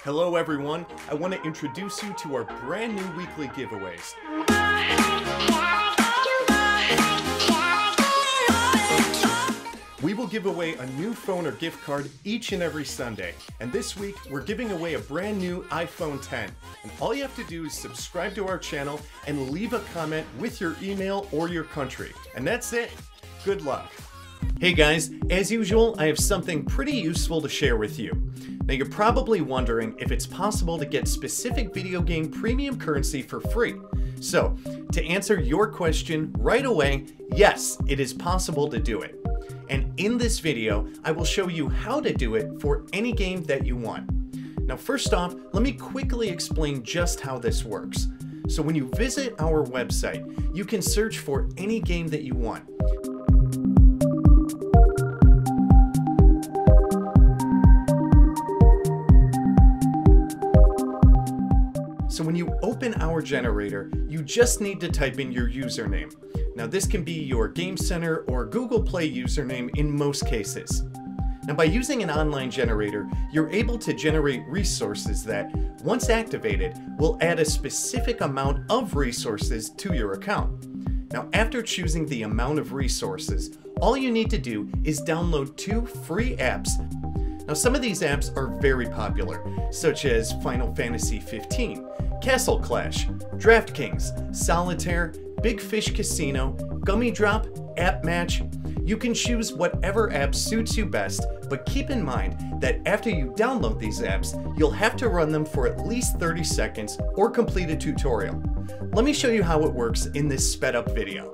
Hello everyone, I want to introduce you to our brand new weekly giveaways. We will give away a new phone or gift card each and every Sunday. And this week, we're giving away a brand new iPhone 10. And all you have to do is subscribe to our channel and leave a comment with your email or your country. And that's it. Good luck. Hey guys, as usual, I have something pretty useful to share with you. Now you're probably wondering if it's possible to get specific video game premium currency for free. So, to answer your question right away, yes, it is possible to do it. And in this video, I will show you how to do it for any game that you want. Now first off, let me quickly explain just how this works. So when you visit our website, you can search for any game that you want. So when you open our generator, you just need to type in your username. Now this can be your Game Center or Google Play username in most cases. Now by using an online generator, you're able to generate resources that, once activated, will add a specific amount of resources to your account. Now after choosing the amount of resources, all you need to do is download 2 free apps. Now some of these apps are very popular, such as Final Fantasy 15, Castle Clash, DraftKings, Solitaire, Big Fish Casino, Gummy Drop, App Match. You can choose whatever app suits you best, but keep in mind that after you download these apps, you'll have to run them for at least 30 seconds or complete a tutorial. Let me show you how it works in this sped up video.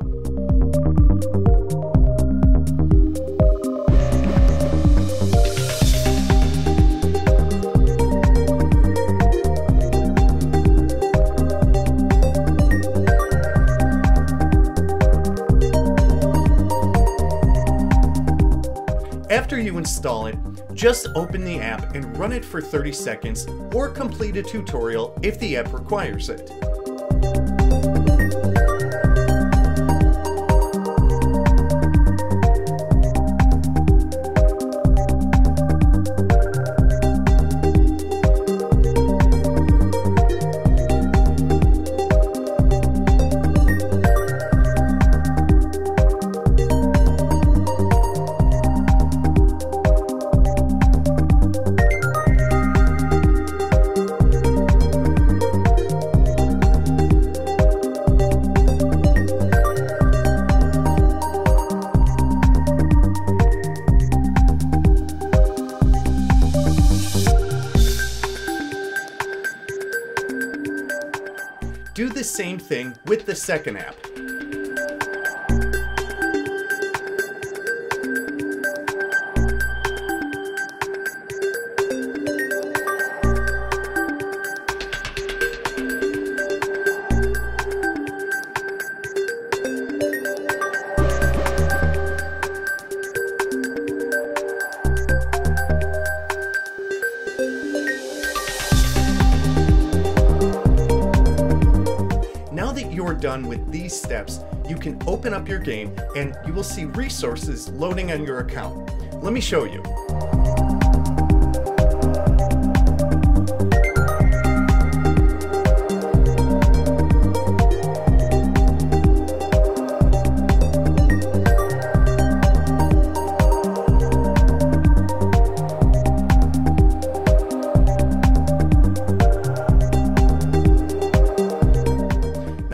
After you install it, just open the app and run it for 30 seconds or complete a tutorial if the app requires it. Do the same thing with the second app. Now that you're done with these steps, you can open up your game and you will see resources loading on your account. Let me show you.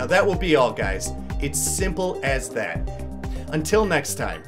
That will be all, guys. It's simple as that. Until next time.